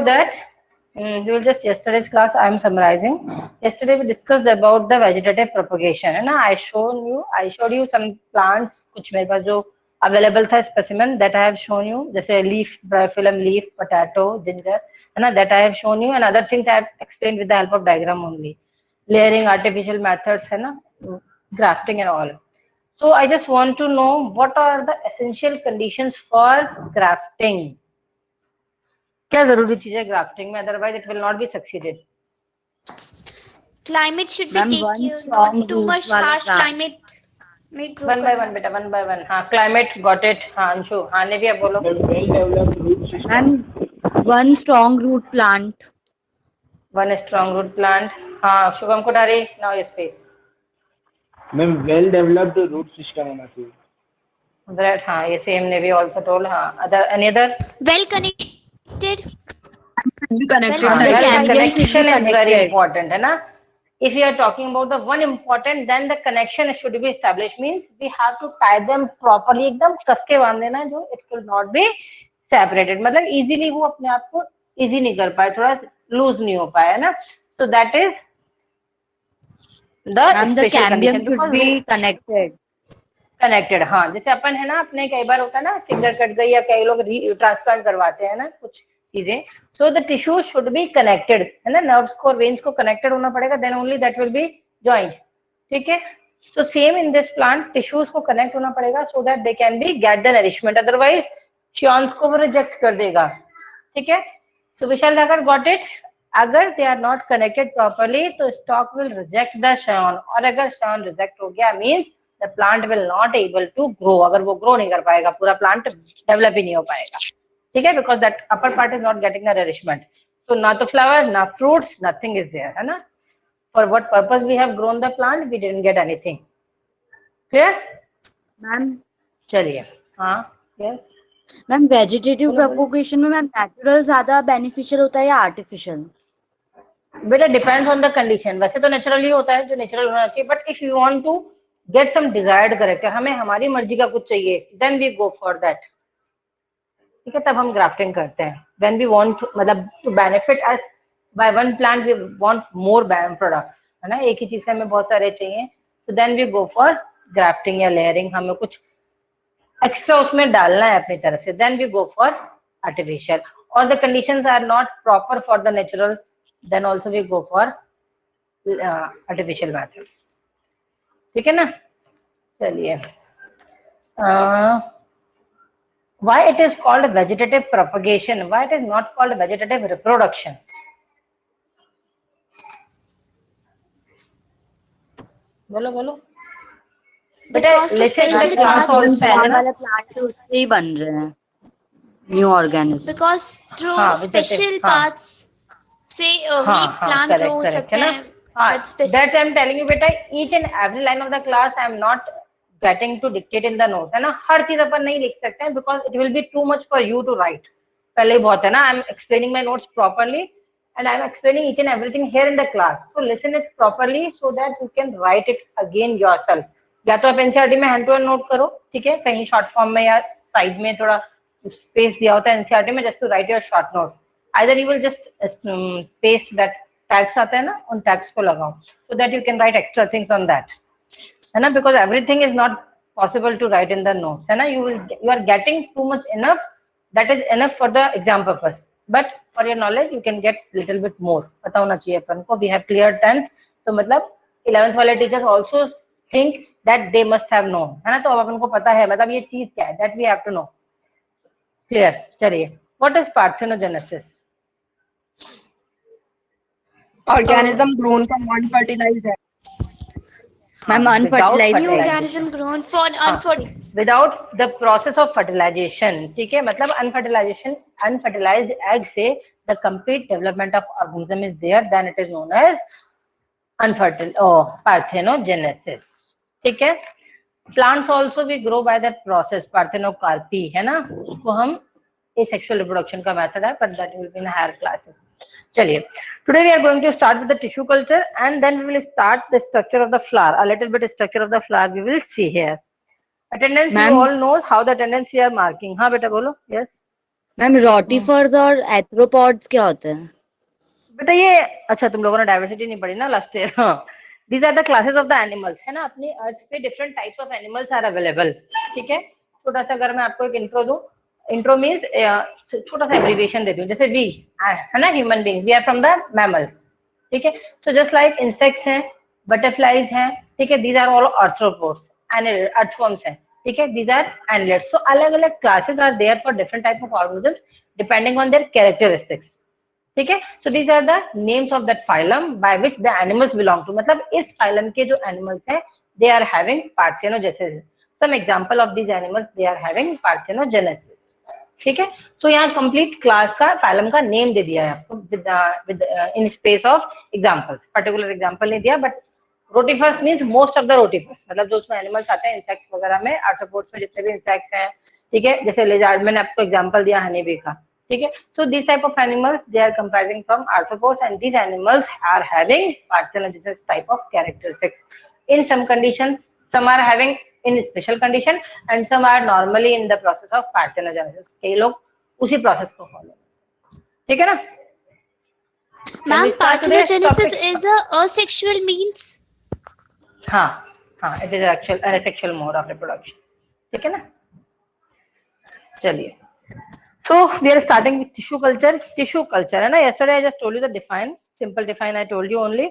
that we will just yesterday's class I am summarizing. Yesterday we discussed about the vegetative propagation है ना. I showed you some plants कुछ मेरे पास जो available था specimen that I have shown you, जैसे leaf, bryophyllum leaf, potato, ginger है ना, that I have shown you, and other things I have explained with the help of diagram only. Layering, artificial methods है ना, grafting and all. So I just want to know what are the essential conditions for grafting. क्या जरूरी चीज है grafting में, otherwise it will not be succeeded. Climate should be Ma'am, take one care, strong not too root much wala harsh plant. climate. May grow One by करना। one बेटा, one by one. हाँ, climate got it. हाँ अंशु, हाँ ने भी अब बोलो. well developed root system. And one strong root plant. One strong root plant. हाँ Shubham Kothari, now you speak. Ma'am well developed root system होना चाहिए. That हाँ ये same ने भी also told. हाँ other any other? Well connected. Should be connected. Well, The Well, cambium should be connection is very connected. important है ना. If you are talking about the one important, then the connection should be established. Means we have to tie them properly. एकदम कस के बांध देना जो it will not be separated. मतलब easily वो अपने आप को easy नहीं कर पाए, थोड़ा loose नहीं हो पाया है ना. So that is the And the special cambium condition should because be connected. Connected. हाँ जैसे अपन है ना, अपने कई बार होता है ना फिंगर कट गई या कई लोग ट्रांसप्लांट करवाते हैं ना कुछ चीजें. So the tissue should be connected है ना, नर्व्स को और वेन्स को कनेक्टेड होना पड़ेगा, then only that will be joint. ठीक है. So same in this plant tissues को कनेक्ट होना पड़ेगा so that they can be get the nourishment, otherwise scions को वो रिजेक्ट कर देगा. ठीक है. So Vishal Nagar got it. अगर they are not connected properly तो stock will reject the scion, और अगर श्योन रिजेक्ट हो गया means the plant will not able to grow. अगर वो grow नहीं कर पाएगा, पूरा plant develop ही नहीं हो पाएगा. ठीक है, because that upper part is not getting the nourishment. So ना तो flower, ना fruits, nothing is there है ना. For what purpose we have grown the plant, we didn't get anything. Clear? Ma'am. चलिए. हाँ. Yes. मैम वेजिटेटिव प्रोपोगेशन में ma'am natural ज्यादा beneficial होता है या आर्टिफिशियल? बेटा डिपेंड्स ऑन द कंडीशन. वैसे तो नेचुरल ही होता है जो नेचुरल होना चाहिए, but if you want to get some desired character, हमें हमारी मर्जी का कुछ चाहिए, then we go for that. ठीक है, तब हम ग्राफ्टिंग करते हैं. व्हेन वी वांट मतलब to benefit us by one plant, we want more products है ना, एक ही चीज से हमें बहुत सारे चाहिए, तो then we go for grafting या लेयरिंग. हमें कुछ एक्स्ट्रा उसमें डालना है अपनी तरफ से, then we go for artificial. और the conditions are not proper for the natural, then also we go for artificial methods. ठीक है ना. चलिए. why it is called vegetative propagation, why it is not called vegetative reproduction? बोलो बोलो बेटा. Special पहले वाले प्लांट से उससे ही बन रहे हैं न्यू ऑर्गेनिज्म. because through हाँ, special हाँ. paths से we plant correct, grow correct, सकते है ना. हैं. हाँ, but special- that I am telling you बेटा, each and every line of the class I am not getting to dictate in the notes है ना. हर चीज अपन नहीं लिख सकते हैं because it will be too much for you to write. पहले ही बहुत है ना. I am explaining my notes properly and I am explaining each and everything here in the class. So listen it properly so that you can write it again yourself. या तो आप NCERT में hand to hand note करो, ठीक है, कहीं short form में या साइड में थोड़ा स्पेस दिया होता है एनसीईआरटी में, just to write your short note. Either you will just paste that tags आते हैं ना, उन टैग्स को लगाओ so that you can write extra things on that है ना, because everything is not possible to write in the notes है ना. You are getting too much enough, that is enough for the exam purpose, but for your knowledge you can get little bit मोर. पता होना चाहिए अपन को. We have clear 10th, तो मतलब 11th वाले teachers also think that they must have known है ना. तो अब अपन को पता है मतलब ये चीज क्या है, that we have to know. Clear. चलिए. What is parthenogenesis? Organism grown from unfertilized egg. Ma'am unfertilized new organism grown for unfertilized. Without the process of fertilization. ठीक है, मतलब अनफर्टिलाइज्ड एग से the complete development of organism is there, then it is known as unfertile parthenogenesis. ठीक है. Plants also we grow by that process, parthenocarpy है ना, उसको हम asexual reproduction का मेथड है, but that will be in higher classes. चलिए. Today we are going to start with the tissue culture and then we will start the structure of the flower. A little bit structure of the flower we will see here. Attendance, you all knows how the attendance we are marking. हाँ बेटा बोलो. Yes. Ma'am rotifers और एथ्रोपॉड्स क्या होते हैं? बेटा ये अच्छा तुम लोगों ने डाइवर्सिटी नहीं पढ़ी ना लास्ट ईयर। हाँ, these are the classes of the animals, है ना, अपनी अर्थ पे different types of animals are available. ठीक है, छोटा सा अगर मैं आपको एक इंट्रो दूं, इंट्रो मीन्स छोटा सा एब्रीविएशन दे दूं, जैसे वी है ना, human being, we are from the mammals. ठीक है, सो जस्ट लाइक इंसेक्ट्स हैं, बटरफ्लाइज हैं, ठीक है, these are all arthropods, earthworms हैं, ठीक है, दीज आर एनलेट्स। सो अलग अलग classes are there for different type of organisms depending on their characteristics. ठीक है, so these are the names of that phylum by which the animals belong to, मतलब इस phylum के जो animals हैं they are having parthenogenesis. Some example of these animals, they are having parthenogenesis. ठीक है, तो यहाँ कंप्लीट क्लास का फाइलम का नेम दे दिया है आपको with in space of examples, particular example नहीं दिया, but rotifers means most of the rotifers, मतलब जो उसमें एनिमल्स आते हैं इंसेक्ट्स वगैरह में, आर्थ्रोपोड्स में जितने भी इंसेक्ट्स हैं, ठीक है, जैसे लेजार्ड, मैंने आपको एग्जांपल दिया हनी बी का। ठीक है, so these type of animals, they are comprising from arthropods, and these animals are having parthenogenesis type of characteristics. In some conditions, some are having in special condition, and some are normally in the process of parthenogenesis. कई लोग उसी process को follow, ठीक है ना? Ma'am, parthenogenesis is a asexual means. हाँ हाँ, it is actual asexual mode of reproduction. ठीक है ना? चलिए, so we are starting with tissue culture. Tissue culture है ना, yesterday I just told you the define, simple define I told you only.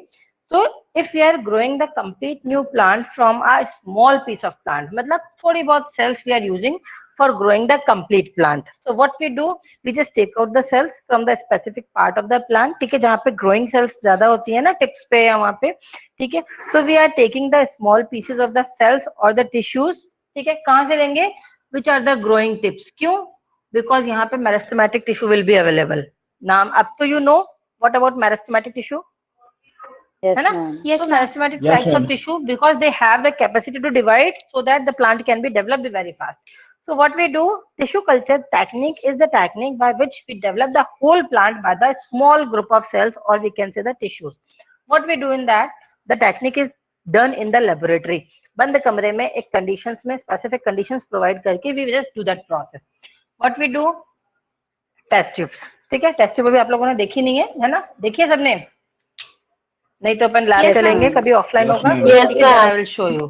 So if we are growing the complete new plant from a small piece of plant, मतलब थोड़ी बहुत cells we are using for growing the complete plant. So what we do, we just take out the cells from the specific part of the plant, ठीक है, जहाँ पे growing cells ज्यादा होती है ना, tips पे या वहाँ पे, ठीक है. So we are taking the small pieces of the cells or the tissues, ठीक है, कहाँ से लेंगे, which are the growing tips. क्यों? Because यहाँ पे meristematic tissue will be available. नाम अब तो you know what about meristematic tissue? Yes, है ना? ma'am. Yes, So ma'am. meristematic Yes, types ma'am. of tissue, because they have the capacity to divide so that the plant can be developed very fast. So what we do, tissue culture technique is the technique by which we develop the whole plant by the small group of cells, or we can say the tissues. What we do in that, the technique is done in the laboratory. बंद कमरे में एक conditions में specific conditions provide करके we just do that process. What we do, test tubes, ठीक है, test tube अभी आप लोगों ने देखी नहीं है ना, देखिए सबने, नहीं तो अपन लैब Yes, चलेंगे, ma'am. कभी ऑफलाइन Yes, होगा, ma'am. Yes, I will show you,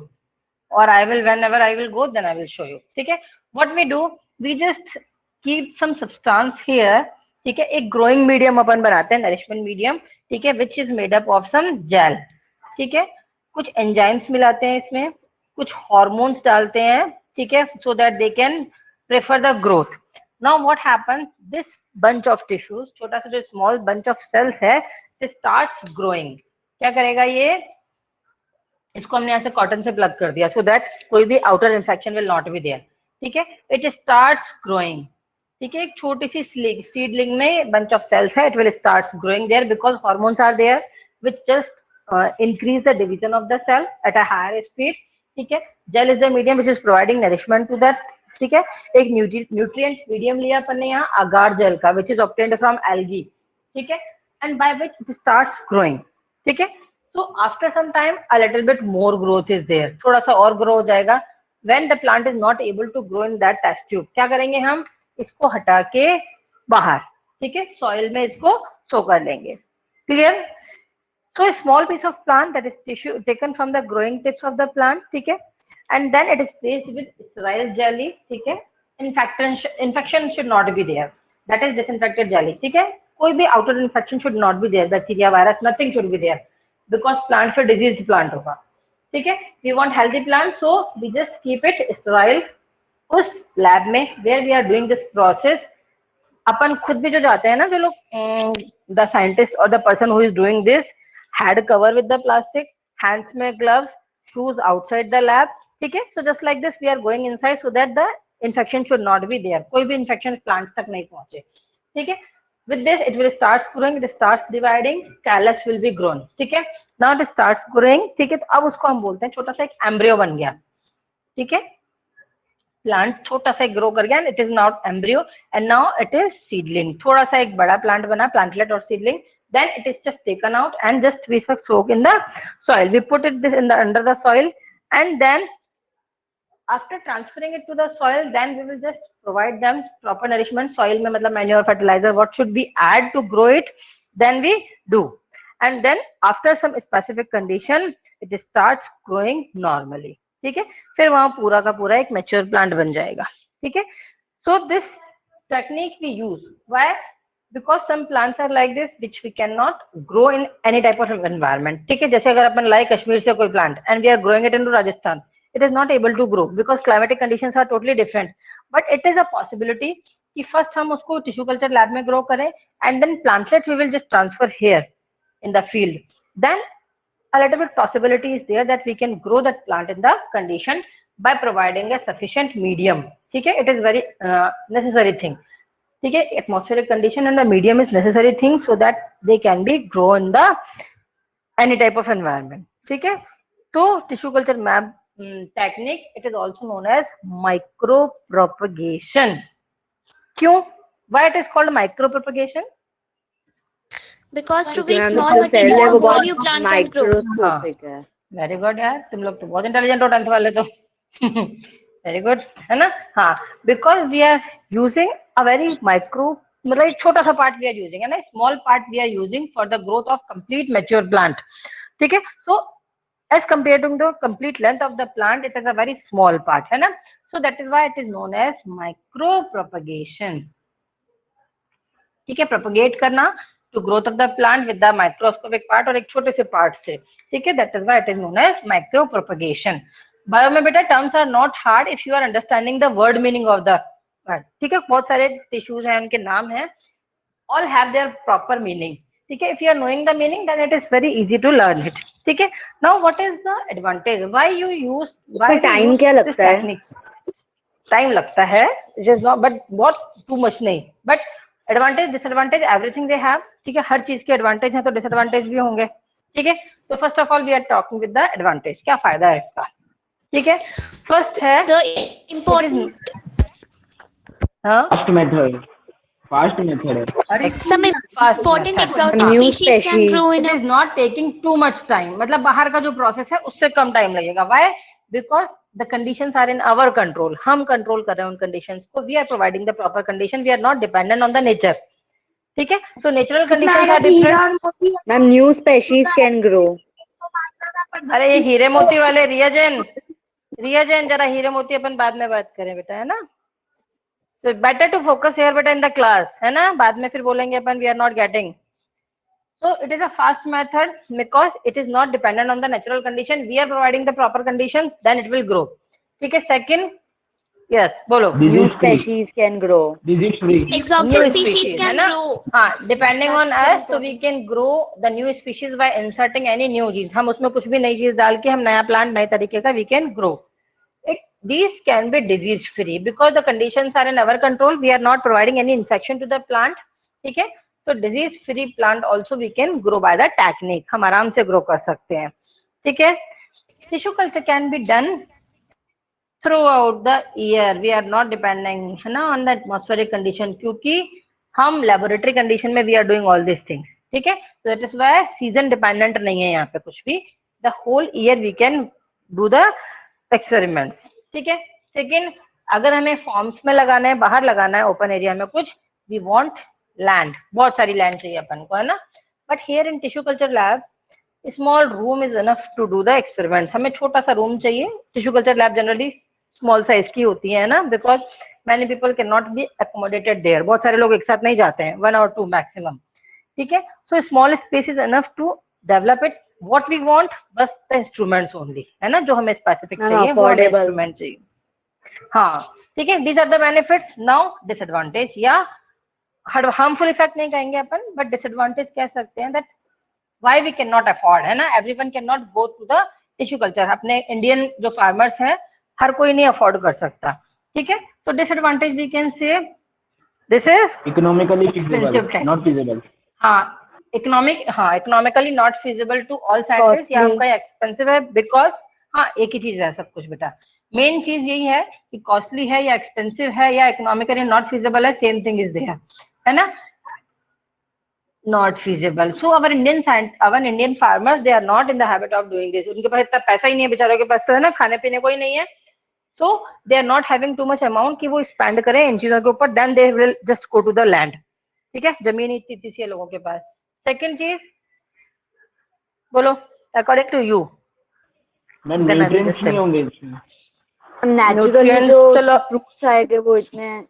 और I will whenever I will go then I will show you. ठीक है, what we do, we just keep some substance here, ठीक है, एक growing medium अपन बनाते हैं, नरिशमेंट मीडियम, ठीक है, which is made up of some gel, ठीक है, कुछ एंजाइम्स मिलाते हैं इसमें, कुछ हार्मोन्स डालते हैं, ठीक है, so that they can prefer the growth. Now what happens, this bunch of tissues, छोटा सा जो small bunch of cells है, it starts growing. क्या करेगा ये, इसको हमने यहाँ से कॉटन से प्लग कर दिया, सो दैट कोई भी outer infection will not be there, ठीक है, इट स्टार्ट्स ग्रोइंग, ठीक है, एक छोटी सी सीडलिंग में बंच ऑफ सेल्स है, it will starts growing there because hormones are there which just increase the division of the cell at a higher speed, ठीक है, gel is the medium which is providing nourishment to that, ठीक है, एक nutrient medium लिया अपन ने यहाँ अगार jail का which is obtained from algae, ठीक है, and by which it starts growing, ठीक है. So after some time a little bit more growth is there, थोड़ा सा और ग्रो हो जाएगा. When the plant is not able to grow in that test tube, क्या करेंगे हम, इसको हटा के बाहर, ठीक है, सॉइल में इसको सो कर लेंगे. Clear? So a small piece of plant that is tissue taken from the growing tips of the plant, ठीक है, and then it is placed with sterile jelly, ठीक है, infection should not be there, that is disinfected jelly, ठीक है, कोई भी outer infection should not be there, bacteria, virus, nothing should be there, because plant फिर diseased plant होगा, ठीक है, we want healthy plant, so we just keep it sterile. उस lab में where we are doing this process, अपन खुद भी जो जाते हैं ना, जो लोग the scientist or the person who is doing this had cover with the plastic, hands में gloves, shoes outside the lab, ठीक है, so just like this we are going inside so that the infection should not be there, कोई भी infection plant तक नहीं पहुंचे, ठीक है. With this it will start growing, it starts dividing, callus will be grown, ठीक है, now it starts growing, ठीक है, तो अब उसको हम बोलते हैं छोटा सा एक एम्ब्रियो बन गया, ठीक है, प्लांट छोटा सा ग्रो कर गया, it is not embryo and now it is seedling, थोड़ा सा एक बड़ा प्लांट बना, प्लांटलेट और seedling, then it is just taken out and just we soak in the soil, we put it this in the under the soil, and then after transferring it to the soil, then we will just provide them proper nourishment. Soil में मतलब manure, fertilizer, what should we add to grow it, then we do. And then after some specific condition, it starts growing normally. ठीक है, फिर वहां पूरा का पूरा एक mature plant बन जाएगा. ठीक है, so this technique we use. Why? Because some plants are like this which we cannot grow in any type of environment. ठीक है, जैसे अगर अपन लाए कश्मीर से कोई plant and we are growing it into Rajasthan, it is not able to grow because climatic conditions are totally different. But it is a possibility कि first हम उसको tissue culture lab में grow करें and then plantlet we will just transfer here in the field. Then a little bit possibility is there that we can grow that plant in the condition by providing a sufficient medium. ठीक है, it is very necessary thing. ठीक है, atmospheric condition and the medium is necessary thing so that they can be grow in the any type of environment. ठीक है, तो tissue culture map technique, it is also known as micro propagation. क्यों? Why it is called micro propagation? Because to bring Ma'am, small इसका cell material level to बहुत grow new plant can grow. microscopic है. Very good यार, तुम लोग तो बहुत intelligent हो 10th वाले तो. वेरी गुड है ना. हाँ, because we are using a very micro, मतलब एक छोटा सा पार्ट वी आर यूजिंग है ना, small part we are using for the growth of complete mature plant. ठीक है, so as compare to the complete length of the plant, it is a very small part है ना. So that is why it is known as micro propagation. ठीक है, propagate करना to growth of the plant with the microscopic part और एक छोटे से part से. ठीक है, that is why it is known as micro propagation. Bio में बेटा terms are not hard if you are understanding the word meaning of the word. ठीक है, बहुत सारे tissues हैं, उनके नाम हैं, all have their proper meaning. ठीक है, if you are knowing the meaning then it is very easy to learn it. ठीक है, now what is the advantage, why you use, why इसका time क्या लगता है? टाइम लगता है, just not, but बहुत too much नहीं, but advantage disadvantage everything they have. ठीक है, हर चीज के एडवांटेज है तो डिसएडवांटेज भी होंगे. ठीक है, तो first of all we are talking with the advantage. क्या फायदा है इसका? ठीक है, फर्स्ट है The important फास्ट मेथड है. some important exotic species can grow in it a is not taking too much time. मतलब बाहर का जो प्रोसेस है उससे कम टाइम लगेगा. Why? Because the conditions are in our control. हम कंट्रोल कर रहे हैं उन कंडीशंस को. we are providing the proper condition. we are not dependent on the nature. ठीक है, so natural conditions are different. Ma'am, new species can grow. अरे ये हीरे मोती वाले रियाजन जरा हीरे मोती अपन बाद में बात करें बेटा, है ना. so better to focus here बेटा in the class, है ना. बाद में फिर बोलेंगे अपन we are not getting. So it is a fast method because it is not dependent on the natural condition. We are providing the proper conditions, then it will grow. ठीक है, second, yes, बोलो. New species can grow. Disease free. exotic species है can ना. grow. हाँ, depending on us, so we can grow the new species by inserting any new genes. हम उसमें कुछ भी नई चीज डाल के हम नया प्लांट नए तरीके का we can grow. These can be disease free because the conditions are in our control. We are not providing any infection to the plant. ठीक है, तो disease free plant also we can grow by the technique. हम आराम से grow कर सकते हैं. ठीक है, tissue culture can be done throughout the year. We are not depending है ना ऑन द एटमॉस्फेरिक कंडीशन, क्योंकि हम लेबोरेटरी कंडीशन में we are doing all this things. ठीक है, so that is why season dependent नहीं है यहाँ पे कुछ भी. The whole year we can do the experiments. ठीक है, सेकेंड, अगर हमें फॉर्म्स में लगाना है, बाहर लगाना है ओपन एरिया में कुछ, वी वांट लैंड, बहुत सारी लैंड चाहिए अपन को, है ना. But here in tissue culture lab small room is enough to do the experiments. हमें छोटा सा रूम चाहिए. Tissue culture lab generally small size की होती है ना, because many people can not be accommodated there. बहुत सारे लोग एक साथ नहीं जाते हैं, 1 or 2 मैक्सिमम. ठीक है, so small space is enough to develop it. What we want, बस द इंस्ट्रूमेंट्स ओनली, है ना, जो हमें स्पेसिफिक चाहिए वो इंस्ट्रूमेंट चाहिए. हाँ, ठीक है, these are the benefits. Now disadvantage या हार्मफुल इफेक्ट नहीं कहेंगे अपन, बट डिसएडवांटेज कह सकते हैं. That why we can not afford, है ना. Everyone can not go to the tissue culture. अपने इंडियन जो फार्मर्स हैं हर कोई नहीं अफोर्ड कर सकता. ठीक है, तो disadvantage we can say this is economically feasible, not feasible. हाँ, economically not feasible to all scientist. या आपका एक्सपेंसिव है बिकॉज, हाँ, एक ही चीज है सब कुछ बेटा. मेन चीज यही है कि कॉस्टली है या एक्सपेंसिव है या इकोनॉमिकली नॉट फीजिबल है, सेम थिंग इज देयर, है ना. Not feasible. So our Indian farmers they are not in the habit of doing this. उनके पास इतना पैसा ही नहीं है बेचारों के पास, तो है ना, खाने पीने को ही नहीं है. So they are not having too much amount कि वो स्पेंड करें इन चीजों के ऊपर, then they will just go to the land. ठीक है, जमीन इतनी सी है लोगों के पास. सेकंड चीज बोलो, according to you. Ma'am nutrients नहीं होंगे इसमें. नेचुरली Nutrients, जो चलो फ्रूट्स आएंगे वो इतने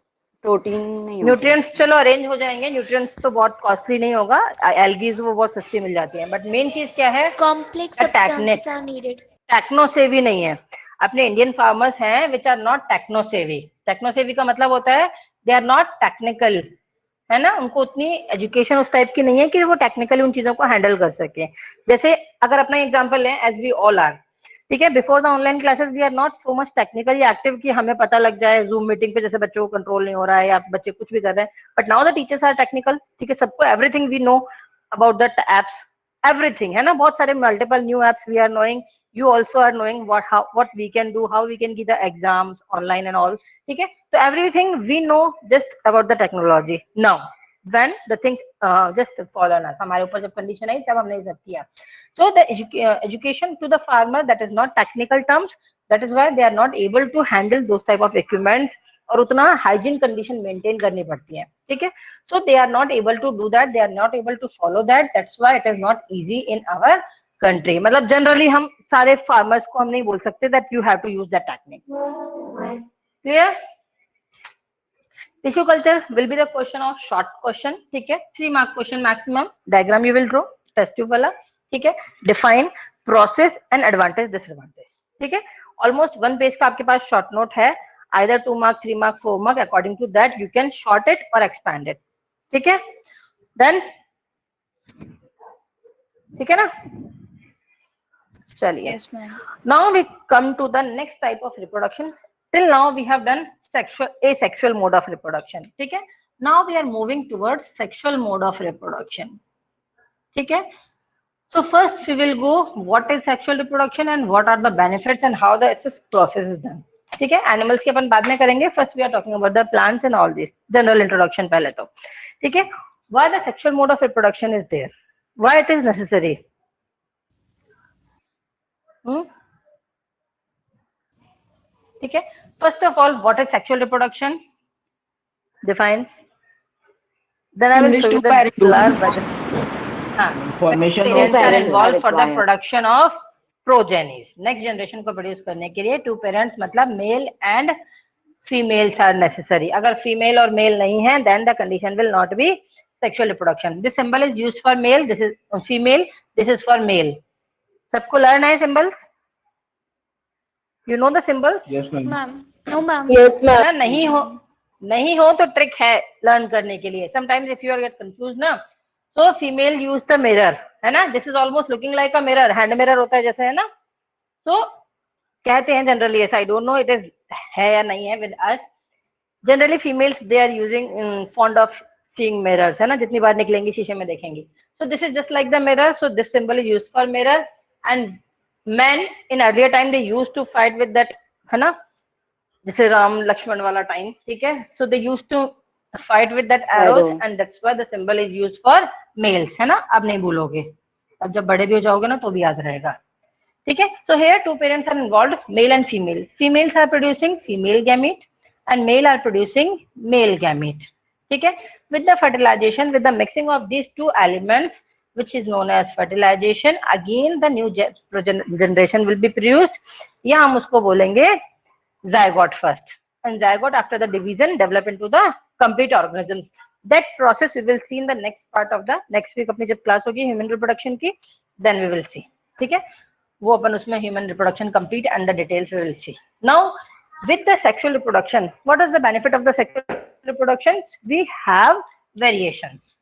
प्रोटीन नहीं होते. न्यूट्रिएंट्स चलो अरेंज हो जाएंगे, न्यूट्रिएंट्स तो बहुत कॉस्टली नहीं होगा, एल्गीज वो बहुत सस्ती मिल जाती हैं. बट मेन चीज क्या है, Complex substances are needed. Techno savvy नहीं है. अपने इंडियन फार्मर्स हैं which are not techno savvy. Techno savvy का मतलब होता है दे आर नॉट टेक्निकल, है ना, उनको उतनी एजुकेशन उस टाइप की नहीं है कि वो टेक्निकली उन चीजों को हैंडल कर सके. जैसे अगर अपना एग्जांपल लें, एज वी ऑल आर, ठीक है, before the online classes we are not so much technically active कि हमें पता लग जाए जूम मीटिंग पे जैसे बच्चों को कंट्रोल नहीं हो रहा है या बच्चे कुछ भी कर रहे हैं. But now the teachers are technical. ठीक है, सबको everything we know about the apps, everything, है ना, बहुत सारे multiple new apps we are knowing. You also are knowing what we can do, how we can give the exams online and all. ठीक है, so everything we know just about the technology. Now when the things just fall on us, हमारे ऊपर जब condition आई तब हमने ये सब किया. So the education to the farmer, that is not technical terms, that is why they are not able to handle those type of equipments, और उतना hygiene condition maintain करनी पड़ती है. ठीक है, so they are not able to do that, they are not able to follow that. That's why it is not easy in our country. मतलब generally हम सारे फार्मर्स को हम नहीं बोल सकते that you have to use that technique. Clear? Tissue culture will be the question of short question. ठीक है, 3 mark question maximum. Diagram you will draw test tube वाला. ठीक है, define process and advantage disadvantage. ठीक है, almost 1 page का आपके पास शॉर्ट नोट है, either 2 mark 3 mark 4 mark, according to that you can short it और एक्सपैंड इट. ठीक है, डन? ठीक है ना, चलिए. Yes, ma'am. Now we come to the next type of reproduction. Till now we have done asexual mode of reproduction. ठीक है, now we are moving towards sexual mode of reproduction. ठीक है, so first we will go what is sexual reproduction and what are the benefits and how the process is done. ठीक है, animals के अपन बाद में करेंगे. First we are talking about the plants and all this general introduction पहले तो. ठीक है, why the sexual mode of reproduction is there, why it is necessary. ठीक है, first of all what is sexual reproduction, define. Then I will show you the formation parents are involve for the production of progenies. Next generation को produce करने के लिए 2 parents मतलब male and females are necessary. अगर female और male नहीं है then the condition will not be sexual reproduction. This symbol is used for male, this is female, this is for male. सबको लर्न है symbols? You know the symbols? Yes ma'am. Ma'am. No, ma'am. Yes, ma'am. नहीं हो तो trick है learn करने के लिए. Sometimes if you are get confuse ना, so female use the mirror, है ना, this is almost looking like a mirror, hand mirror होता है जैसे, है ना. तो कहते हैं जनरली ऐसा, I don't know it is है या नहीं है with us. Generally females they are using fond of seeing mirrors, है ना, जितनी बार निकलेंगी शीशे में देखेंगी. So this is just like the mirror, so this symbol is used for mirror. And men in earlier time they used to fight with that, है ना, जैसे राम लक्ष्मण वाला टाइम. ठीक है, so they used to fight with that arrows and that's why the symbol is used for males, है ना. अब नहीं भूलोगे, अब जब बड़े भी हो जाओगे ना तो भी याद रहेगा. ठीक है, so here 2 parents are involved, male and female. Females are producing female gamete and male are producing male gamete. ठीक है, with the fertilization, with the mixing of these 2 elements which is known as fertilization, again the new generation will be produced. या हम उसको बोलेंगे zygote first, and zygote after the division develop into the complete organisms. That process we will see in the next part of the next week. अपनी जब class होगी human reproduction की, then we will see. ठीक है, वो अपन उसमें human reproduction complete and the details we will see. Now with the sexual reproduction, what is the benefit of the sexual reproduction? We have variations.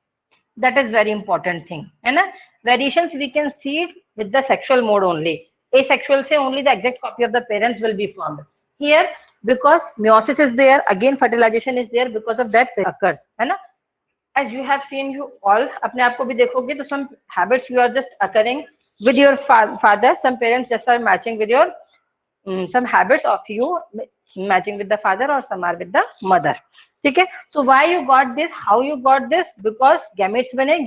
That is very important thing, है ना. Variations we can see with the sexual mode only. Asexual से only the exact copy of the parents will be formed. Here because meiosis is there, again fertilization is there, because of that occurs, है ना. As you have seen, you all अपने आप को भी देखोगे तो some habits you are just occurring with your father. Some parents just are matching with your some habits of you matching with the father or some are with the mother. ठीक है, so why you got this, how you got this, because gametes बने,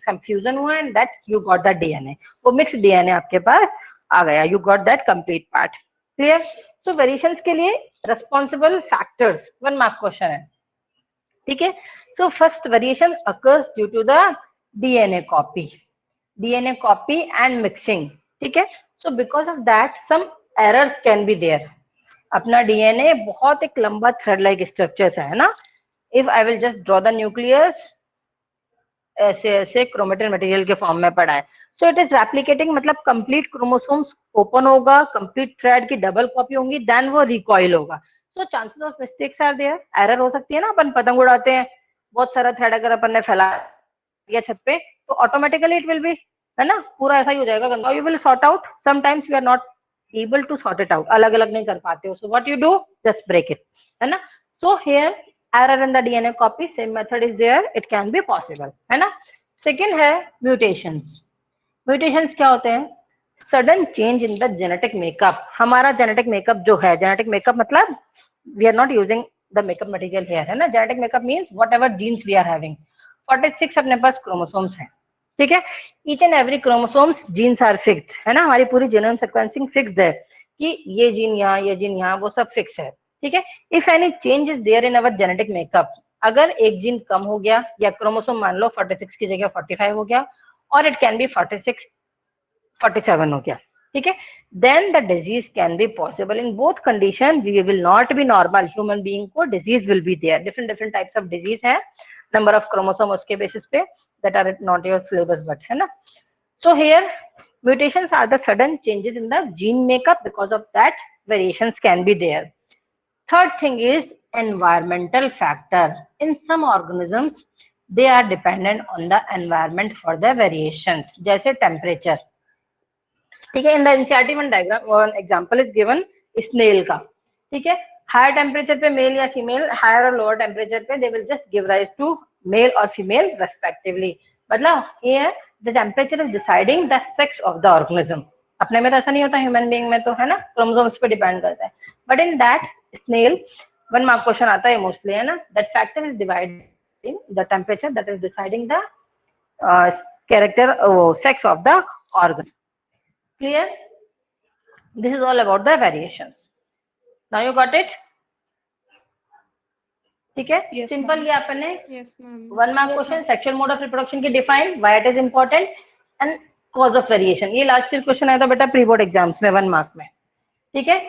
confusion हुआ and that you got the DNA, वो mixed DNA आपके पास आ गया, you got that complete part. Clear? So variations के लिए responsible factors, 1 mark question है, ठीक है. So first variation occurs due to the DNA copy and mixing, ठीक है. So because of that some errors can be there. अपना DNA बहुत एक लंबा थ्रेड लाइक स्ट्रक्चर है ना. If I will just draw the nucleus, ऐसे ऐसे क्रोमेटिन मटेरियल के फॉर्म में पड़ा है. सो इट इज रेप्लिकेटिंग, मतलब कंप्लीट क्रोमोसोम्स ओपन होगा, कंप्लीट थ्रेड की डबल कॉपी होंगी, देन वो रिकॉइल होगा. So chances of mistakes are there, error हो सकती है ना. अपन पतंग उड़ाते हैं, बहुत सारा थ्रेड अगर अपन ने फैला दिया छत पे तो ऑटोमेटिकली इट विल बी, है ना, पूरा ऐसा ही हो जाएगा गंदा. You will sort out, sometimes you are not able to sort it out, अलग अलग नहीं कर पाते हो. So what you do, just break it, है ना. So here error in the DNA copy, same method is there, it can be possible, है ना. सेकेंड है म्यूटेशंस. म्यूटेशंस क्या होते हैं? Sudden change in the genetic makeup. हमारा genetic makeup जो है, जेनेटिक मेकअप मतलब we are not using the makeup material here, है ना. Genetic makeup means whatever genes we are having. 46 अपने पास क्रोमोसोम्स हैं, ठीक है. Each and every chromosomes genes are fixed, है ना. हमारी पूरी जीनोम सीक्वेंसिंग फिक्स्ड है कि ये जीन यहाँ, ये जीन यहाँ, वो सब फिक्स है, ठीक है. If any change is there in our genetic makeup, अगर एक जीन कम हो गया या क्रोमोसोम मान लो 46 की जगह 45 हो गया, और इट कैन बी 46 47 हो गया, ठीक है, then the disease can be possible. In both condition we will not be normal human being को disease will be there. Different different types of disease है, नंबर ऑफ क्रोमोसोम उसके basis पे, that are not your syllabus but, है ना. So here mutations are the sudden changes in the gene makeup, because of that variations can be there. Third thing is environmental factor. In some organisms they are dependent on the environment for the variations, जैसे temperature, ठीक है. In the NCERT one diagram, one example is given snail का, ठीक है. Higher temperature पे male या female, higher और lower temperature पे they will just give rise to male और फीमेल रेस्पेक्टिवली. मतलब here the temperature is deciding the sex of the organism. अपने में तो ऐसा नहीं होता, ह्यूमन बीइंग में तो, है ना, क्रोमोसोम्स पे डिपेंड करता है. But in that snail 1 mark question आता है मोस्टली, है ना. That factor is dividing the temperature, that is deciding the character sex of the organ. Clear? This is all about the variations. Now you got it? ठीक है. Yes, simple ma'am. ये अपन ने Yes, ma'am. 1 mark question, sexual mode of reproduction की define, why it is important and cause of variation. ये last सिर्फ question आया था बेटा प्री बोर्ड एग्जाम्स में 1 मार्क में, ठीक है.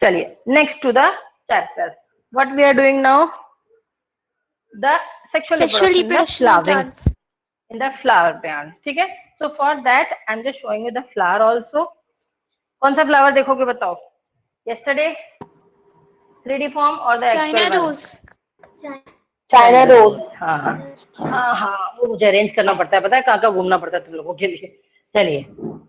चलिए next to the chapter. What we are doing now, the sexual Sexual reproduction reproduction of flowering plants. in the flower plant, ठीक है. So for that I'm just showing you the flower also. कौन सा flower देखोगे बताओ? Yesterday 3D form or the China actual one? rose. China rose. हाँ हाँ हाँ, वो मुझे अरेंज करना पड़ता है, पता है, कहाँ दूमना पड़ता है तुम लोगों के लिए. चलिए,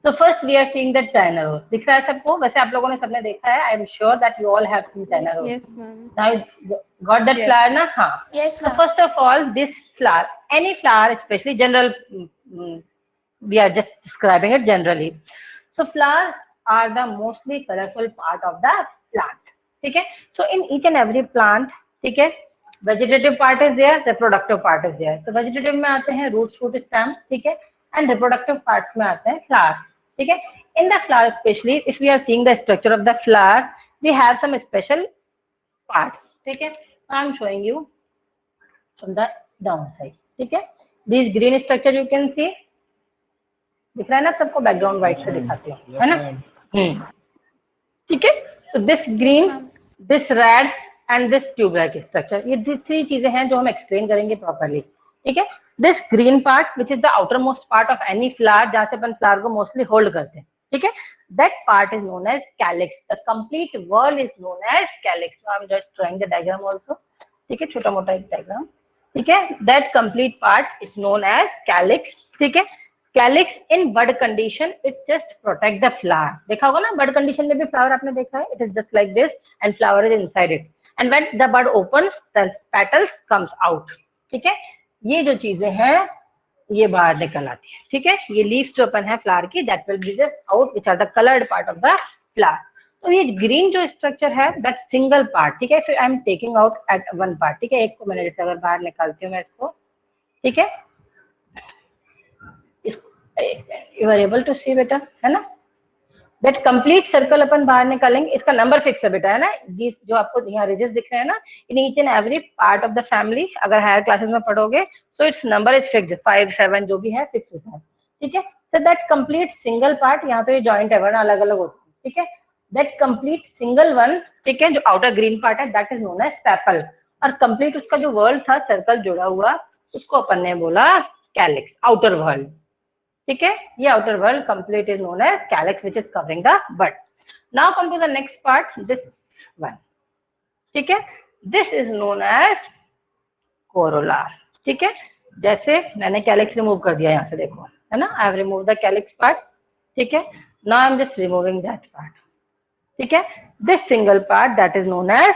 so first we are seeing the China rose. दिख रहा है सबको? वैसे आप लोगों ने सबने देखा है. I am sure that you all have seen China rose. Yes, ma'am. Now you got that Yes. flower ना? हाँ. Yes, So ma'am. first of all, this flower, any flower, especially general, we are just describing it generally. So flowers are the mostly colorful part of the plant. ठीक है. So in each and every plant, ठीक है, vegetative part is there, reproductive part is there. तो vegetative में आते हैं root, shoot, stem, ठीक है, and reproductive parts में आते हैं flowers, ठीक है. In the flower especially, if we are seeing the structure of the flower, we have some special parts, ठीक है. I am showing you from the down side, ठीक है. This green structure you can see, दिख रहा है ना सबको? Background white से दिखाती हूँ, है ना. ठीक है. So this green, this red and this tube like structure, ये 3 चीजें हैं जो हम एक्सप्लेन करेंगे प्रॉपरली, ठीक है. This green part which is the outermost part of any flower, जहाँ से अपन फ्लावर को मोस्टली होल्ड करते हैं, ठीक है, that part is known as calyx. The complete word is known as calyx. So I'm just drawing the diagram also, ठीक है, छोटा मोटा एक डायग्राम, ठीक है. That complete part is known as calyx, ठीक है. Calyx in bud condition, it just protect the flower. देखा होगा ना बड कंडीशन में भी फ्लावर आपने देखा है, it is just like this and flower is inside it, and when the bud open the petals comes out, ठीक है. ये जो चीजें हैं ये बाहर निकल आती है, ठीक है. ये लीव्स जो अपन है फ्लावर की, that will be just out, which are the coloured part of the flower. तो ये ग्रीन जो स्ट्रक्चर है दैट सिंगल पार्ट, ठीक है. फिर I am taking out at 1 part, ठीक है. एक को मैंने जैसे अगर बाहर निकालती हूँ मैं इसको, ठीक है, you are able to see बेटा, है ना. दैट कंप्लीट सर्कल अपन बाहर निकालेंगे, इसका नंबर फिक्स है बेटा, है ना, ये जो आपको यहाँ रीजन दिख रहे हैं ना, in each and every part of the family, अगर हायर क्लासेस में पढ़ोगे so it's number is fixed, 5 7 जो भी है फिक्स होता है, ठीक है। So that complete single part, यहाँ तो ये जॉइंट है वरना अलग अलग होता है, ठीक है। दैट कंप्लीट सिंगल वन, ठीक है, जो आउटर ग्रीन पार्ट है that is known as sepal, और कंप्लीट उसका जो वर्ल्ड था सर्कल जुड़ा हुआ उसको अपन ने बोला कैलिक्स, आउटर वर्ल्ड, ठीक है। ये outer world complete is known as calyx which is covering the bud. Now come to the next part, this one, ठीक है, this is known as corolla, ठीक है। जैसे मैंने कैलिक्स रिमूव कर दिया यहाँ से, देखो, है ना, I have remove the calyx part, ठीक है। Now I am just removing that part, ठीक है। This single part that is known as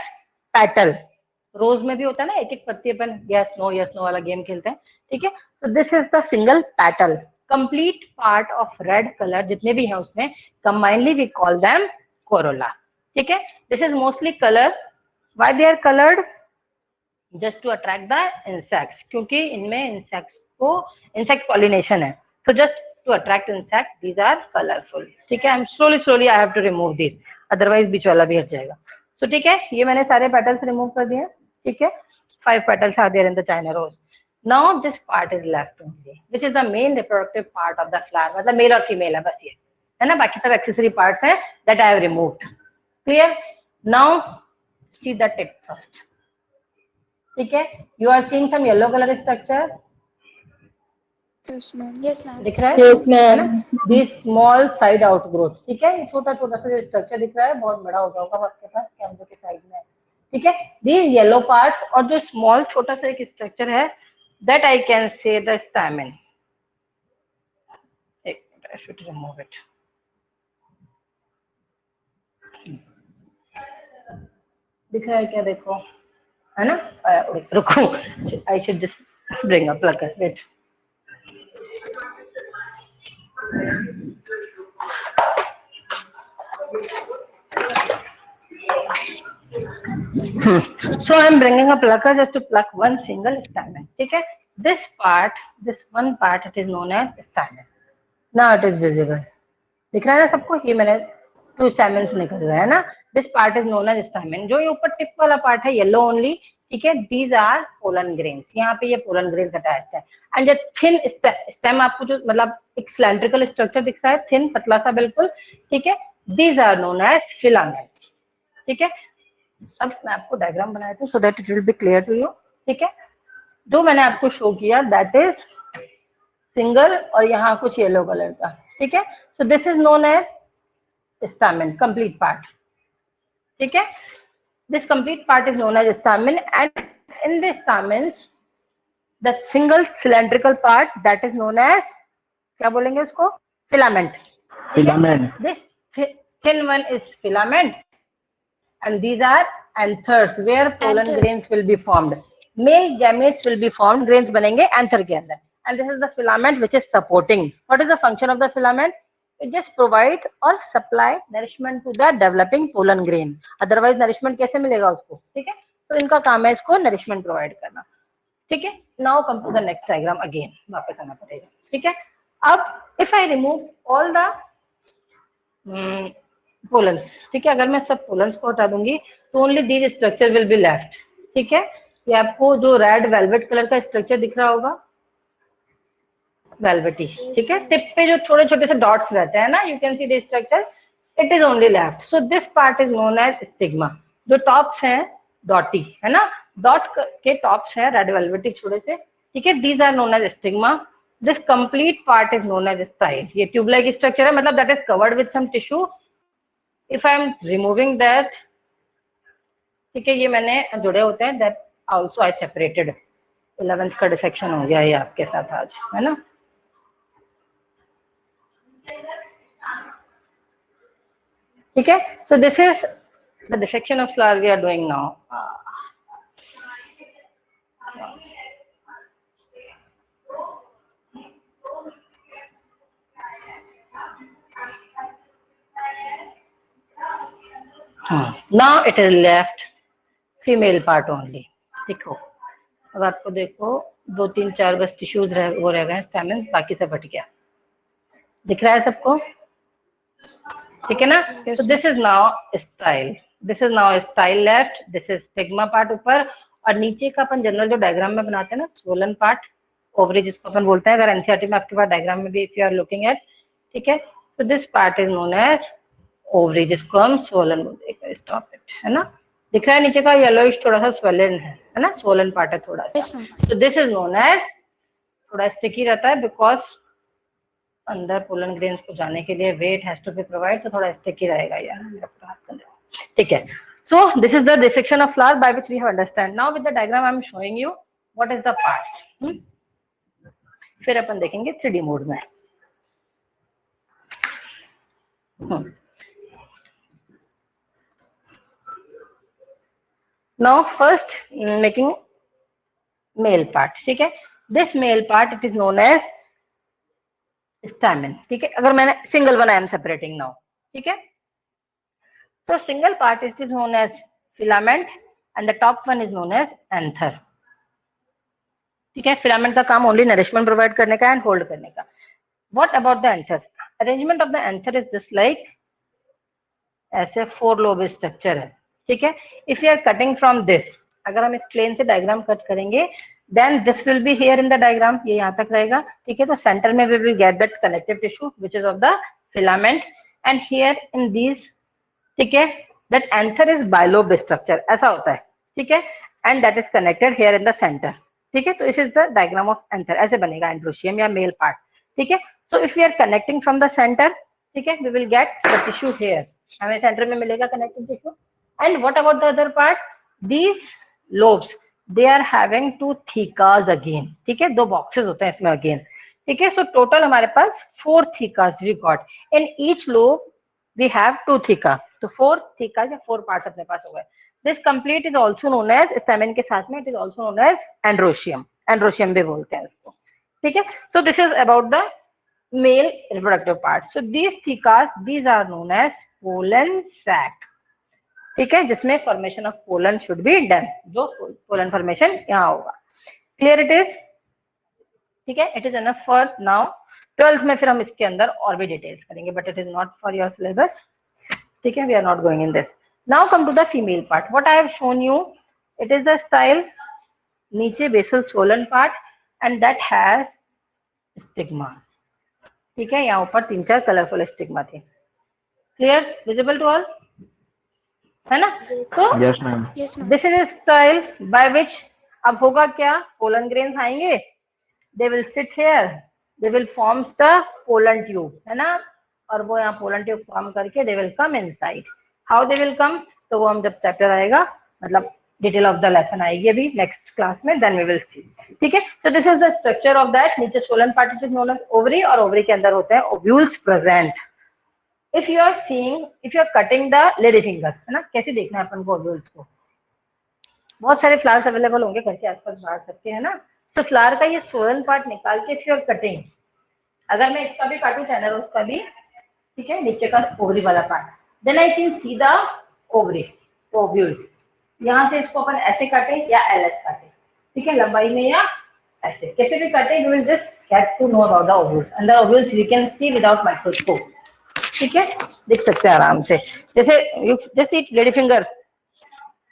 petal, rose में भी होता है ना एक एक पत्ती, अपन यस नो वाला गेम खेलते हैं, ठीक है। So this is the single petal, complete part of red colour जितने भी हैं उसमें combinely we call them corolla, ठीक है। This is mostly colour, why they are coloured, just to attract the insects, क्योंकि इनमें इंसेक्ट्स को इंसेक्ट पॉलिनेशन है, so just to attract insect these are colorful, ठीक है। I'm slowly I have to remove these, otherwise बीच वाला भी हट जाएगा। so ठीक है, ये मैंने सारे petals remove कर दिए, ठीक है। 5 petals are there in the China rose. Now this part is left only, which is the main reproductive part of the flower, मतलब मेल और फीमेल है बस ये, है ना, बाकी सब accessory parts हैं that I have removed. Clear? Now see the tip first, ठीक है। You are seeing some yellow color structure, Yes, ma'am. Yes, ma'am. दिख रहा है? Yes, ma'am. This small side outgrowth, ठीक है, ये छोटा छोटा सा जो स्ट्रक्चर दिख रहा है बहुत बड़ा हो जाएगा आपके पास कैमरे के साइड में, ठीक है। दीज येलो पार्ट्स, और जो स्मॉल छोटा सा एक स्ट्रक्चर है that I can say the stamen, एक minute, I should remove it, दिख रहा है क्या, देखो, है ना, रुको, I should just bring up plucker, wait, so I am bringing a plucker just to pluck one single stamen, ठीक है। This part, this one part, it is known as stamen. Now it is visible, दिख रहा है ना सबको, ये मैंने 2 stamens निकल गए, है ना। This part is known as stamen, जो ये ऊपर टिप वाला पार्ट है येलो ओनली, ठीक है। These are pollen grains, यहाँ पे ये pollen grains अटैच्ड है, एंड जो थिन स्टेम आपको जो मतलब एक सिलेंड्रिकल स्ट्रक्चर दिख रहा है, थिन पतला सा बिल्कुल, ठीक है। These are known as filaments, ठीक है। अब मैं आपको डायग्राम बनाया था so that it will be clear to you, ठीक है। जो मैंने आपको शो किया दैट इज सिंगल, और यहाँ कुछ येलो कलर का, ठीक है। So this is known as stamen, complete part, ठीक है। This complete part is known as stamen, and in the stamens the single cylindrical part that is known as, क्या बोलेंगे उसको, filament, Filament. this thin one is filament, and these are anthers where pollen Anther. grains will be formed, male gametes will be formed, grains बनेंगे anther के अंदर, and this is the filament which is supporting. What is the function of the filament? It just provide or supply nourishment to the developing pollen grain, otherwise nourishment कैसे मिलेगा उसको, ठीक है। तो इनका काम है इसको nourishment provide करना, ठीक है। Now come to the next diagram again, वापस आना पड़ेगा, ठीक है। अब if I remove all the pollens, ठीक है, अगर मैं सब पोलन्स को हटा दूंगी तो only these structure will be left, ठीक है। ये आपको जो रेड वेलवेट कलर का स्ट्रक्चर दिख रहा होगा, वेलवेटी, ठीक है, टिप पे जो छोटे छोटे से डॉट्स रहते हैं ना, you can see the structure, it is only left. So this part is known as stigma, जो टॉप्स हैं डॉटी, है ना, डॉट के टॉप्स हैं रेड वेलवेटी छोटे से, ठीक है। These are known as stigma. This complete part is known as style, ये ट्यूब लाइक स्ट्रक्चर है, मतलब that is covered with some tissue. If I am removing that, ठीक है, ये मैंने जुड़े होते हैं, that also I separated, 11th का डिसेक्शन हो गया ये आपके साथ आज, है ना। ठीक है, so this is the dissection of flower we are doing now. Now it is left female part only, देखो अब आपको देखो 2 3 4 बस टिश्यूज वो रह गए स्टैमेन, बाकी सब हट गया, दिख रहा है सबको, ठीक है ना? Yes, तो this is now style, this is now style left, this is stigma part ऊपर, और नीचे का अपन जनरल जो डायग्राम में बनाते हैं ना, स्वोलन पार्ट, ओवरी जिसको अपन बोलते हैं, अगर एनसीईआरटी में आपके पास डायग्राम में भी if you are looking at, ठीक है, तो this part is known as ovary, जिसको हम स्वोलन बोलते हैं। स्टॉप इट, है ना? दिख रहा है नीचे का येलोइश थोड़ा सा स्वेलन है ना, स्वोलन पार्ट है थोड़ा सा। Yes, ma'am. तो दिस इज नोन एज, थोड़ा स्टिकी रहता है बिकॉज अंदर पोलन ग्रेन्स को जाने के लिए wet has to be provide, तो थोड़ा स्टिकी रहेगा यार मेरा पूरा हाथ अंदर, ठीक है। So this is the dissection of flower by which we have understand. Now with the diagram I am showing you what is the parts. फिर अपन देखेंगे 3D मोड में। Now first making male part, ठीक है। This male part it is known as stamen, ठीक है। अगर मैंने single one I am separating now, ठीक है। So single part it is known as filament and the top one is known as anther, ठीक है। फिलामेंट का काम ओनली नरिशमेंट प्रोवाइड करने का एंड होल्ड करने का। What about the anther? Arrangement of the anther is just like ऐसे 4 lobe structure है, ठीक है। If you are cutting from this, अगर हम इस प्लेन से डायग्राम कट करेंगे then this will be here in the diagram, ये यहाँ तक रहेगा, ठीक है। तो सेंटर में we will get that connective tissue which is of the filament and here in these, ठीक है, that anther is bilobe structure, ऐसा होता है, ठीक है, and that is connected here in the center, ठीक है। तो this is the diagram of anther, ऐसे बनेगा androecium या male part, ठीक है। So if we are connecting from the center, ठीक है, we will get the tissue here, हमें सेंटर में मिलेगा connective tissue। and what about the other part? These lobes they are having 2 thecas again, ठीक है, 2 boxes होते हैं इसमें again, ठीक है। so total हमारे पास 4 thecas we got, in each lobe we have 2 theca, तो 4 thecas या 4 parts अपने पास हो गए। this complete is also known as, stamen के साथ में it is also known as androecium, androecium भी बोलते हैं इसको, ठीक है। so this is about the male reproductive part। so these thecas these are known as pollen sac, ठीक है, जिसमें formation of pollen should be done, जो पोलन फॉर्मेशन यहाँ होगा। क्लियर इट इज, ठीक है। It is enough for now. 12th में फिर हम इसके अंदर और भी डिटेल्स करेंगे, but it is not for your syllabus, ठीक है। We are not going in this. Now come to the female part. What I have shown you, it is the style, नीचे basal swollen part and that has stigma, ठीक है। यहाँ ऊपर 3-4 colourful stigma थे। Clear, visible to all, है ना? तो Yes, ma'am. Yes, ma'am. This is style by which, अब होगा क्या, पोलन ग्रेन्स आएंगे, they will sit here, they will forms the pollen tube, है ना, और वो यहाँ पोलन ट्यूब फॉर्म करके they will come inside. How they will come, तो वो हम जब चैप्टर आएगा, मतलब डिटेल ऑफ द लेसन आएगी अभी नेक्स्ट क्लास में, देन वी विल सी, ठीक है। तो this is the structure of that. नीचे swollen part is known as ovary, और ओवरी के अंदर होते हैं ovules present. If you are seeing, if you are cutting the lady finger, है ना, कैसे देखना है अपन को ओव्यूल्स को, बहुत सारे फ्लावर्स अवेलेबल होंगे घर के आसपास बाहर सकते हैं ना। तो फ्लावर का ये सोलन पार्ट निकाल के इफ यू आर कटिंग, अगर मैं इसका भी काटूं चैनल उसका भी, ठीक है, नीचे का ओवरी वाला part, then I can see the ovary ovules. यहाँ से इसको अपन ऐसे काटे या एलएस काटे, ठीक है, लंबाई में या ऐसे, कैसे भी काटे, you will just get to know about the ovules. अंदर ovules we can see without microscope, ठीक है, देख सकते हैं आराम से, जैसे you just eat lady finger,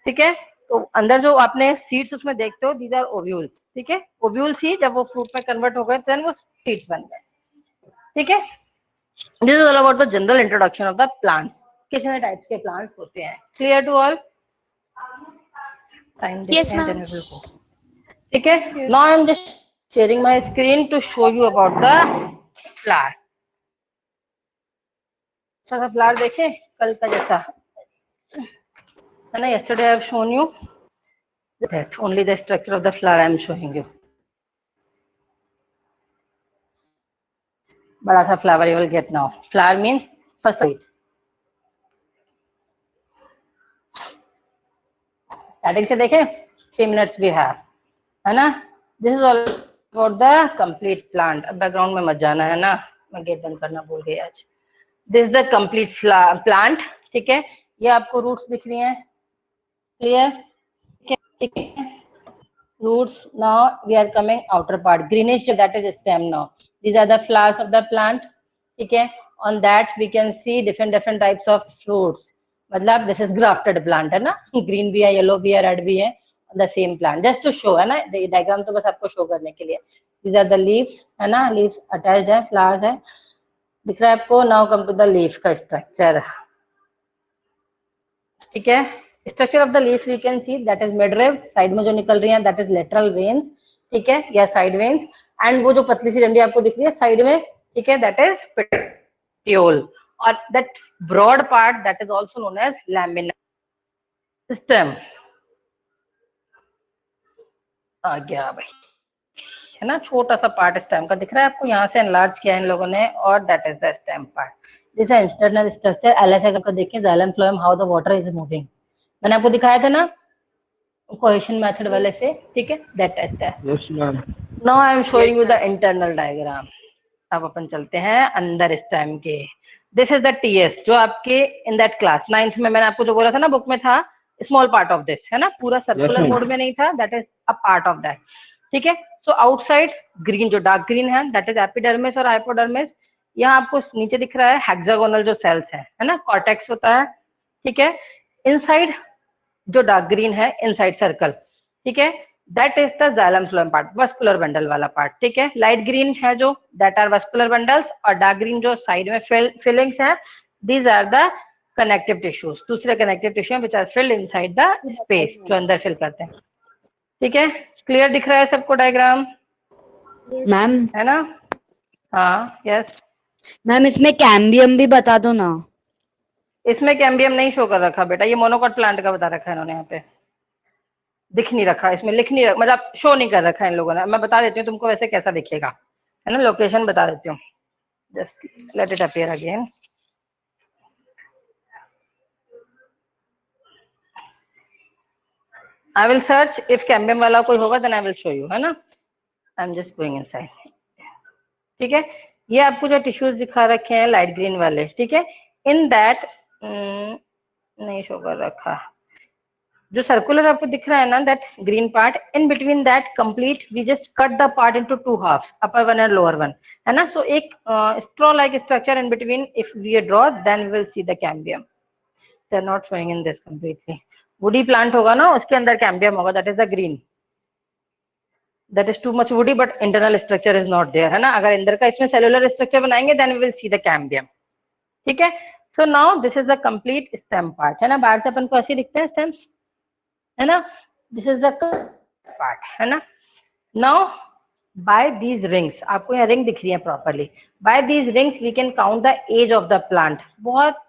ठीक है। तो अंदर जो आपने सीड्स उसमें देखते हो, दीज आर ओव्यूल्स, ठीक है। ओव्यूल्स ही जब वो फ्रूट में कन्वर्ट हो गए देन वो सीड्स बन गए, ठीक है। This is all about the general introduction of the plants, कितने टाइप्स के प्लांट्स होते हैं। Clear to all? Yes, ma'am. ठीक है। Now I am just sharing my screen to show you about the flower. अच्छा सा फ्लावर देखे कल का जैसा, है ना। yesterday I have shown you that only the structure of the flower I am showing you. बड़ा सा flower you will get now. Flower means first wait. Starting से देखें 3 minutes we have, है ना। This is all about the complete plant. अब background में मत जाना, है ना, मैं गेट बंद करना भूल गई आज। This is the complete plant, ठीक है। ये आपको रूट्स दिख रही हैं, क्लियर, ठीक है। Roots, now we are coming outer part, greenish, that is stem now. These are the flowers of the plant, ठीक है। on that we can see different types of fruits. मतलब this is grafted plant है ना, green भी है, yellow भी है, red भी है, the same plant, just to show है ना, diagram तो बस आपको show करने के लिए. These are the leaves है ना, leaves attached है, flowers है, दिख रहा है आपको. Now come to the leaf का structure. ठीक है, structure of the leaf we can see that is midrib, side में जो निकल रही है that is lateral veins, ठीक है, या side veins, and वो जो पतली सी डंडी आपको दिख रही है साइड में, ठीक है, that is petiole, और that broad part that is also known as lamina. Stem आ गया भाई, है ना, छोटा सा पार्ट स्टेम का दिख रहा है आपको, यहाँ से एनलार्ज किया है इन लोगों ने, और that is the stem part. This is internal structure. LSA का देखें, xylem phloem, how the water is moving, मैंने आपको दिखाया था ना कोहेशन मेथड वाले से, ठीक है, that is that. Yes ma'am. Now I am showing you the internal diagram. अब अपन चलते हैं अंदर स्टेम के. दिस इज द टीएस जो आपके इन दैट क्लास 9th में मैंने आपको जो बोला था ना बुक में था, स्मॉल पार्ट ऑफ दिस, है ना, पूरा सर्कुलर मोड में नहीं था, that is a part of that. ठीक है, सो आउटसाइड ग्रीन जो डार्क ग्रीन है दैट इज एपिडर्मिस और हाइपोडर्मिस. यहाँ आपको नीचे दिख रहा है हेक्सागोनल जो सेल्स है ना, कॉर्टेक्स होता है, ठीक है. इनसाइड जो डार्क ग्रीन है, इनसाइड सर्कल, ठीक है, that is the xylem phloem part, vascular bundle वाला पार्ट, ठीक है. लाइट ग्रीन है जो, दैट आर वस्कुलर बंडल्स, और डार्क ग्रीन जो साइड में फिलिंग्स है, these are the connective tissues, दूसरे connective tissue which are filled inside the space, जो अंदर फिल करते हैं. ठीक है, क्लियर दिख रहा है सबको डायग्राम मैम? है ना? हाँ, यस मैम, इसमें कैम्बियम भी बता दो ना. इसमें कैम्बियम नहीं शो कर रखा बेटा, ये मोनोकॉट प्लांट का बता रखा है इन्होंने, यहाँ पे दिख नहीं रखा, इसमें लिख नहीं रखा, मतलब शो नहीं कर रखा है इन लोगों ने. मैं बता देती हूँ तुमको वैसे कैसा दिखेगा, है ना, लोकेशन बता देती हूँ, just let it appear again. I will search if cambium वाला कोई होगा then I will show you, है ना. I am just going inside. ठीक है, ये आपको जो टिश्यूज दिखा रखे हैं लाइट ग्रीन वाले, ठीक है, इन दैट नहीं शो कर रखा, जो सर्कुलर आपको दिख रहा है ना, that green part, in between that complete we just cut the part into 2 halves, upper one and lower one, है ना. सो एक straw like structure in between, if we draw then we will see the cambium. They are not showing in this completely. Woody plant होगा ना, उसके अंदर cambium होगा, that is the green, that is too much woody but internal structure is not there, है ना. अगर अंदर का इसमें सेलुलर स्ट्रक्चर बनाएंगे then we will see the cambium. ठीक है, so now this is the complete stem part, है ना. बाहर से अपन को ऐसे दिखते हैं stems, है ना. this is the part, है ना. now by these rings, आपको यहाँ ring दिख रही है properly, by these rings we can count the age of the plant. बहुत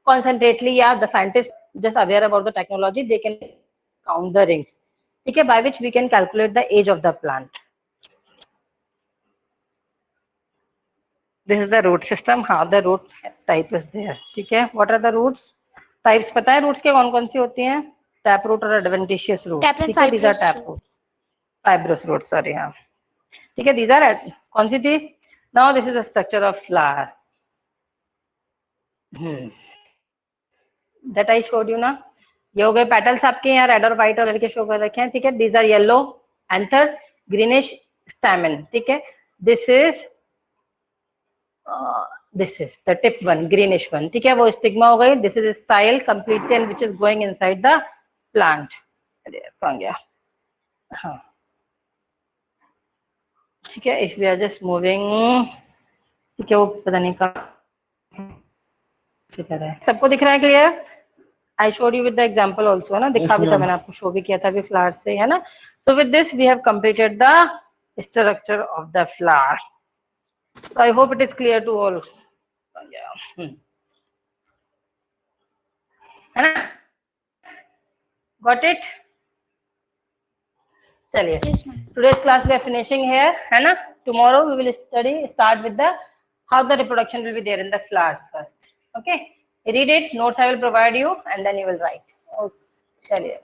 concentrately, या the scientist just aware about the technology, they can count the rings, ठीक है, by which we can calculate the age of the plant. This is the root system, how the root type is there. ठीक है, what are the roots types, पता है roots के कौन कौन सी होती हैं? टैप रूट और adventitious roots. ठीक है, these are tap root, fibrous roots, sorry, हाँ, ठीक है, these are कौन सी थी? Now this is a structure of flower that I showed you ना. ये हो गए पेटल्स आपके, यहाँ रेड और व्हाइट और लड़के शो कर रखे हैं, ठीक है. These are yellow anthers, greenish stamen, ठीक है. This is the tip one, greenish one, ठीक है, वो स्टिग्मा हो गई. This is style completely and which is going inside the plant. कहाँ गया? हाँ, ठीक है. If we are just moving, ठीक है, वो पता नहीं कहाँ सबको दिख रहा है, clear? I showed you with the example also, है ना, दिखा भी था मैंने आपको, शो भी किया था अभी फ्लावर से, है ना. So with this we have completed the structure of the flower. So I hope it is clear to all. है ना, got it? चलिए, today's class we are finishing here, है ना. Tomorrow we will start with the how the reproduction will be there in the flowers first. Okay, read it, notes I will provide you, and then you will write. Okay, चलिए.